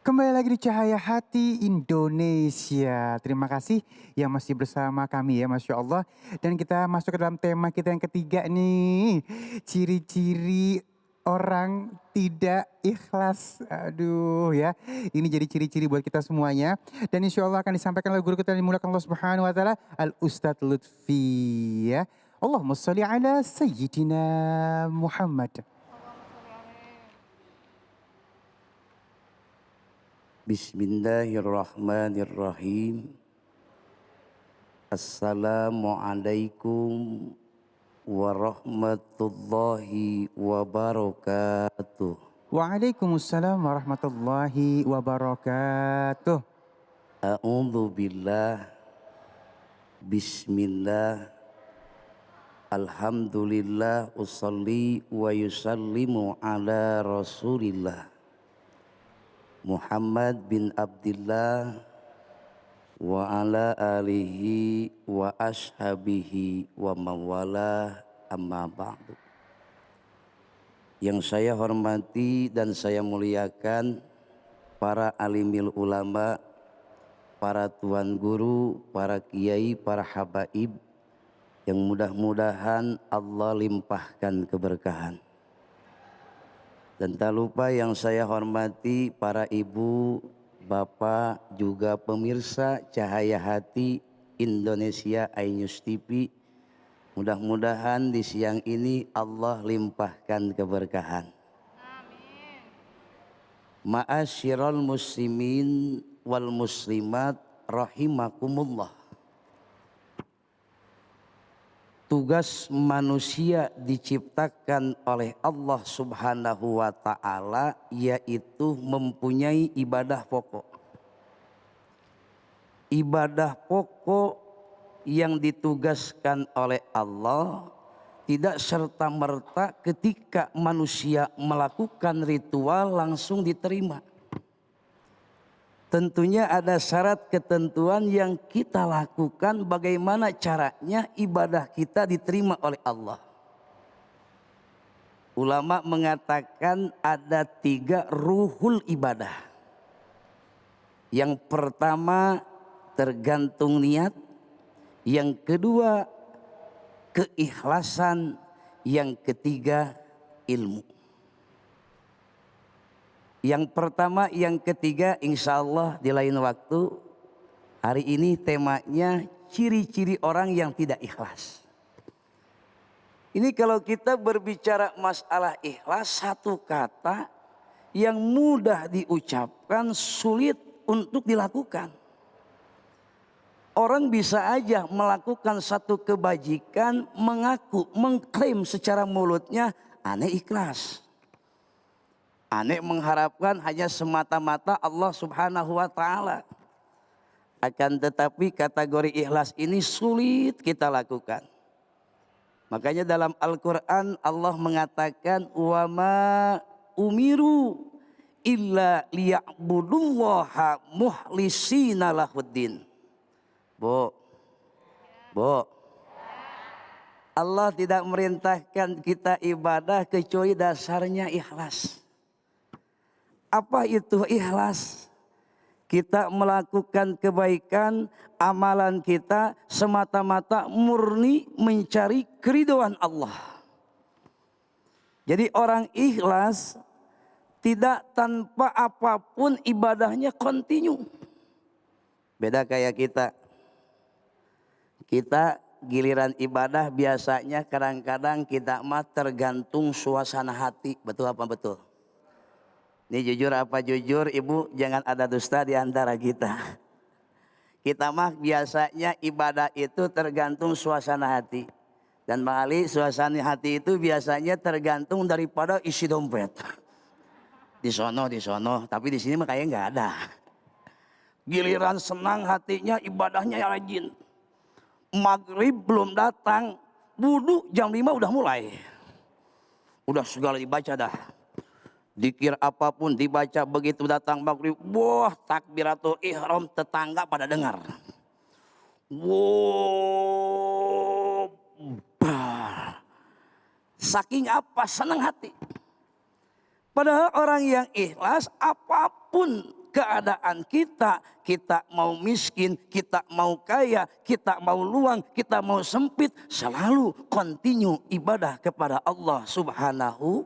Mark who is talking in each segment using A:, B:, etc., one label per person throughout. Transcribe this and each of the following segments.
A: Kembali lagi di Cahaya Hati Indonesia. Terima kasih yang masih bersama kami ya, Masya Allah. Dan kita masuk ke dalam tema kita yang ketiga nih. Ciri-ciri orang tidak ikhlas. Aduh ya. Ini jadi ciri-ciri buat kita semuanya. Dan insya Allah akan disampaikan oleh guru kita yang dimulakan Allah Subhanahu Wa Taala, Al Ustadz Lutfi ya. Allahumma sholli ala Sayyidina Muhammad.
B: Bismillahirrahmanirrahim. Assalamualaikum warahmatullahi wabarakatuh.
A: Waalaikumsalam warahmatullahi wabarakatuh.
B: A'udzu billah. Bismillah. Alhamdulillah usolli wa yusallimu ala Rasulillah Muhammad bin Abdillah wa ala alihi wa ashabihi wa mawala amma ba'du. Yang saya hormati dan saya muliakan para alimil ulama, para tuan guru, para kiai, para habaib yang mudah-mudahan Allah limpahkan keberkahan. Dan tak lupa yang saya hormati para ibu, bapak, juga pemirsa Cahaya Hati Indonesia iNews TV. Mudah-mudahan di siang ini Allah limpahkan keberkahan. Amin. Ma'asyiral muslimin wal muslimat rahimakumullah. Tugas manusia diciptakan oleh Allah Subhanahu wa Ta'ala yaitu mempunyai ibadah pokok. Ibadah pokok yang ditugaskan oleh Allah tidak serta-merta ketika manusia melakukan ritual langsung diterima. Tentunya ada syarat ketentuan yang kita lakukan bagaimana caranya ibadah kita diterima oleh Allah. Ulama mengatakan ada 3 ruhul ibadah. Yang pertama tergantung niat, yang kedua keikhlasan, yang ketiga ilmu. Yang pertama, yang ketiga insya Allah di lain waktu. Hari ini temanya ciri-ciri orang yang tidak ikhlas. Ini kalau kita berbicara masalah ikhlas, satu kata yang mudah diucapkan, sulit untuk dilakukan. Orang bisa aja melakukan satu kebajikan, mengaku, mengklaim secara mulutnya, aneh ikhlas. Aneh mengharapkan hanya semata-mata Allah Subhanahu wa Ta'ala. Akan tetapi kategori ikhlas ini sulit kita lakukan. Makanya dalam Al-Quran Allah mengatakan wa ma umiru illa liya'budullaha muhlisina lahuddin. Bu, Allah tidak merintahkan kita ibadah kecuali dasarnya ikhlas. Apa itu ikhlas? Kita melakukan kebaikan, amalan kita semata-mata murni mencari keridhaan Allah. Jadi orang ikhlas tidak tanpa apapun ibadahnya kontinu. Beda kayak kita. Kita giliran ibadah biasanya kadang-kadang kita mah tergantung suasana hati. Betul apa betul? Ini jujur apa jujur, ibu jangan ada dusta di antara kita. Kita mah biasanya ibadah itu tergantung suasana hati. Dan Bang Ali, suasana hati itu biasanya tergantung daripada isi dompet. Di sono, tapi di sini mah kayaknya nggak ada. Giliran senang hatinya ibadahnya rajin. Maghrib belum datang, wudu jam 5 udah mulai. Udah segala dibaca dah. Dikir apapun dibaca, begitu datang maghrib, wah takbiratul ihram tetangga pada dengar. Wow, saking apa senang hati. Padahal orang yang ikhlas apapun keadaan kita, kita mau miskin, kita mau kaya, kita mau luang, kita mau sempit, selalu continue ibadah kepada Allah Subhanahu.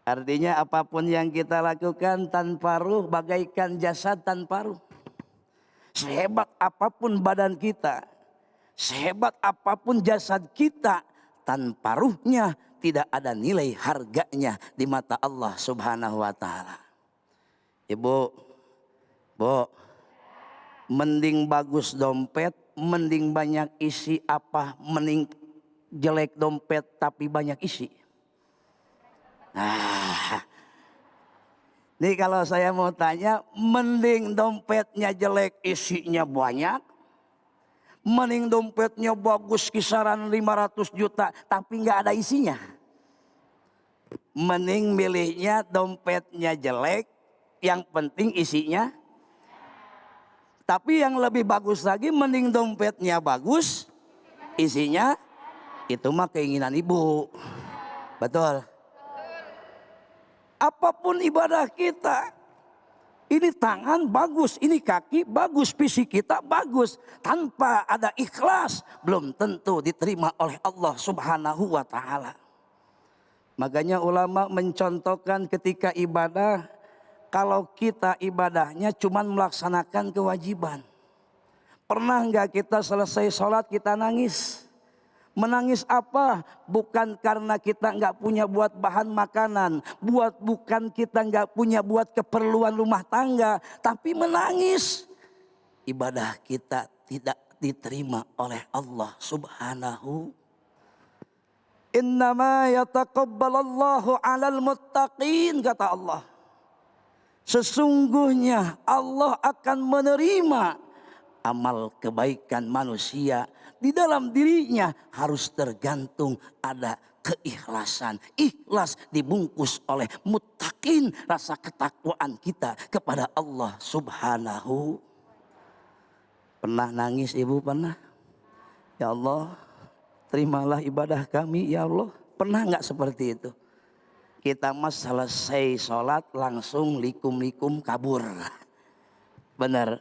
B: Artinya apapun yang kita lakukan tanpa ruh bagaikan jasad tanpa ruh. Sehebat apapun badan kita, sehebat apapun jasad kita, tanpa ruhnya tidak ada nilai harganya di mata Allah Subhanahu wa taala. Ibu, Bu, mending bagus dompet, mending banyak isi apa, mending jelek dompet tapi banyak isi. Nah, nih kalau saya mau tanya, mending dompetnya jelek isinya banyak, mending dompetnya bagus kisaran 500 juta tapi nggak ada isinya. Mending milihnya dompetnya jelek, yang penting isinya. Tapi yang lebih bagus lagi, mending dompetnya bagus, isinya. Itu mah keinginan ibu. Betul. Apapun ibadah kita, ini tangan bagus, ini kaki bagus, fisik kita bagus. Tanpa ada ikhlas, belum tentu diterima oleh Allah Subhanahu wa ta'ala. Makanya ulama mencontohkan ketika ibadah, kalau kita ibadahnya cuma melaksanakan kewajiban. Pernah nggak kita selesai sholat kita nangis? Menangis apa? Bukan karena kita nggak punya buat bahan makanan, bukan kita nggak punya buat keperluan rumah tangga, tapi menangis. Ibadah kita tidak diterima oleh Allah Subhanahu. Innama yataqabbalallahu 'alal muttaqin, kata Allah. Sesungguhnya Allah akan menerima amal kebaikan manusia. Di dalam dirinya harus tergantung ada keikhlasan. Ikhlas dibungkus oleh muttaqin, rasa ketakwaan kita kepada Allah Subhanahu. Pernah nangis ibu, pernah? Ya Allah, terimalah ibadah kami ya Allah. Pernah nggak seperti itu? Kita mas selesai sholat langsung likum-likum kabur. Benar.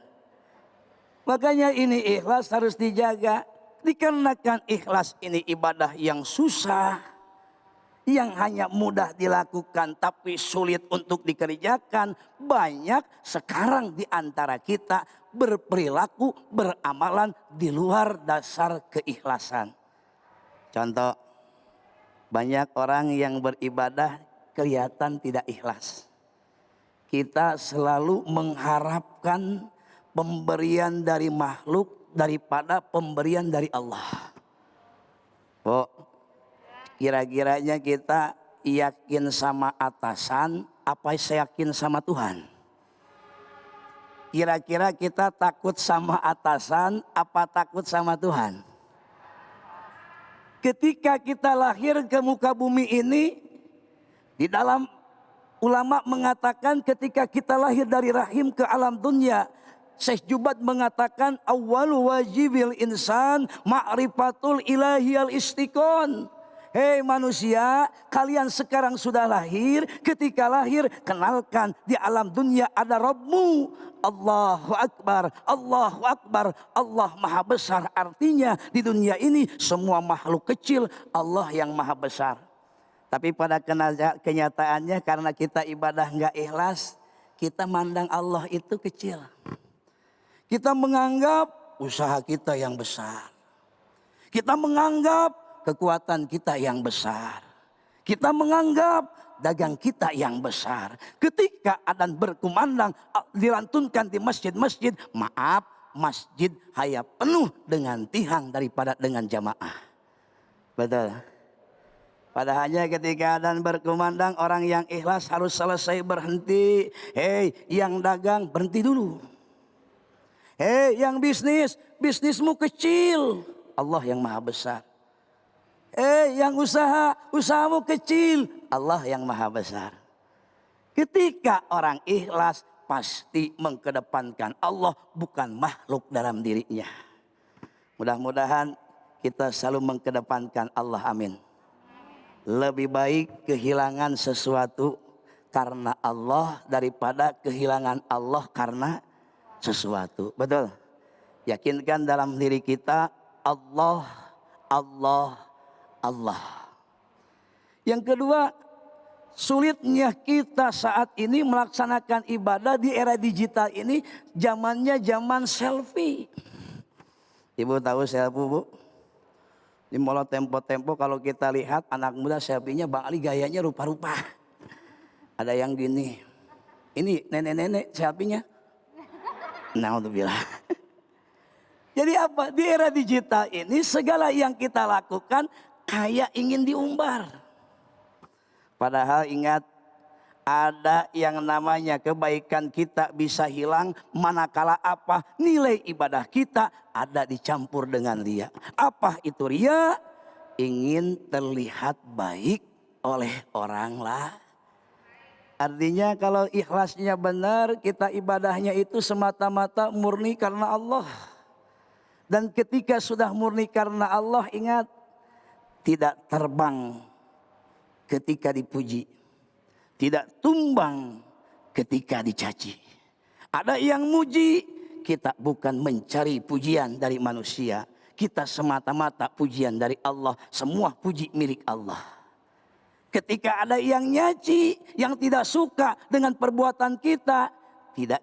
B: Makanya ini ikhlas harus dijaga. Dikarenakan ikhlas ini ibadah yang susah, yang hanya mudah dilakukan tapi sulit untuk dikerjakan. Banyak sekarang di antara kita berperilaku, beramalan di luar dasar keikhlasan. Contoh, banyak orang yang beribadah kelihatan tidak ikhlas. Kita selalu mengharapkan pemberian dari makhluk daripada pemberian dari Allah. Oh, kira-kiranya kita yakin sama atasan apa saya yakin sama Tuhan? Kira-kira kita takut sama atasan apa takut sama Tuhan? Ketika kita lahir ke muka bumi ini, di dalam ulama mengatakan ketika kita lahir dari rahim ke alam dunia, Syekh Jubat mengatakan awwalu wajibil insan ma'rifatul ilahiyal istiqon. Hei manusia, kalian sekarang sudah lahir. Ketika lahir, kenalkan di alam dunia ada Rabbmu. Allahu Akbar, Allahu Akbar, Allah Maha Besar. Artinya di dunia ini semua makhluk kecil, Allah yang Maha Besar. Tapi pada kenyataannya karena kita ibadah nggak ikhlas, kita mandang Allah itu kecil. Kita menganggap usaha kita yang besar. Kita menganggap kekuatan kita yang besar. Kita menganggap dagang kita yang besar. Ketika adzan berkumandang dilantunkan di masjid-masjid, maaf, masjid hanya penuh dengan tihang daripada dengan jamaah. Betul. Padahalnya ketika adzan berkumandang, orang yang ikhlas harus selesai berhenti. Hei, yang dagang berhenti dulu. Hei yang bisnis, bisnismu kecil, Allah yang Maha Besar. Hei yang usaha, usahamu kecil, Allah yang Maha Besar. Ketika orang ikhlas pasti mengkedepankan Allah, bukan makhluk dalam dirinya. Mudah-mudahan kita selalu mengkedepankan Allah, amin. Lebih baik kehilangan sesuatu karena Allah daripada kehilangan Allah karena sesuatu. Betul? Yakinkan dalam diri kita Allah, Allah, Allah. Yang kedua, sulitnya kita saat ini melaksanakan ibadah di era digital ini, zamannya zaman selfie. Ibu tahu selfie, Bu? Di mall tempo-tempo kalau kita lihat anak muda selfie-nya Bang Ali gayanya rupa-rupa. Ada yang gini. Ini nenek-nenek selfie-nya. Naudzubillah. Jadi apa? Di era digital ini segala yang kita lakukan kayak ingin diumbar. Padahal ingat, ada yang namanya kebaikan kita bisa hilang manakala apa? Nilai ibadah kita ada dicampur dengan ria. Apa itu ria? Ingin terlihat baik oleh orang lain. Artinya kalau ikhlasnya benar, kita ibadahnya itu semata-mata murni karena Allah. Dan ketika sudah murni karena Allah, ingat, tidak terbang ketika dipuji, tidak tumbang ketika dicaci. Ada yang muji, kita bukan mencari pujian dari manusia. Kita semata-mata pujian dari Allah. Semua puji milik Allah. Ketika ada yang nyaci, yang tidak suka dengan perbuatan kita,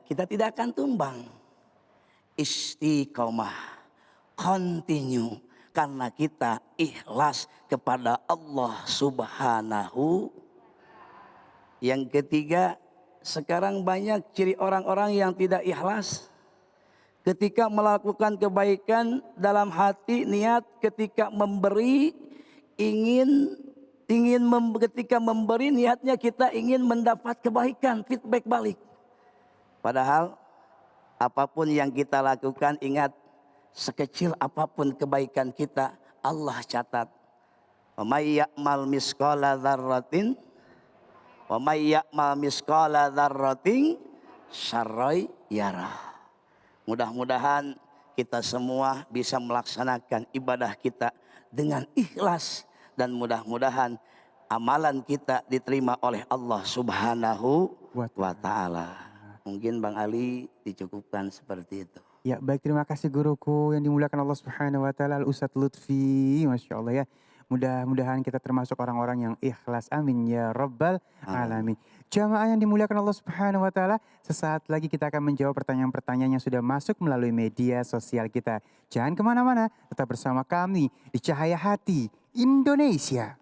B: kita tidak akan tumbang. Istiqomah, continue, karena kita ikhlas kepada Allah Subhanahu. Yang ketiga, sekarang banyak ciri orang-orang yang tidak ikhlas. Ketika melakukan kebaikan dalam hati, niat ketika memberi, ketika memberi niatnya kita ingin mendapat kebaikan, feedback balik. Padahal apapun yang kita lakukan, ingat, sekecil apapun kebaikan kita, Allah catat. Wa may ya'mal misqala dzarratin wa may ya'mal misqala dzarratin syarrai yarah. Mudah-mudahan kita semua bisa melaksanakan ibadah kita dengan ikhlas. Dan mudah-mudahan amalan kita diterima oleh Allah Subhanahu wa ta'ala. Mungkin Bang Ali dicukupkan seperti itu.
A: Ya baik, terima kasih guruku yang dimuliakan Allah Subhanahu wa taala, Al-Ustadz Lutfi. Masya Allah ya. Mudah-mudahan kita termasuk orang-orang yang ikhlas. Amin ya rabbal alamin. Jamaah yang dimuliakan Allah Subhanahu wa taala, sesaat lagi kita akan menjawab pertanyaan-pertanyaan yang sudah masuk melalui media sosial kita. Jangan kemana-mana, tetap bersama kami di Cahaya Hati Indonesia.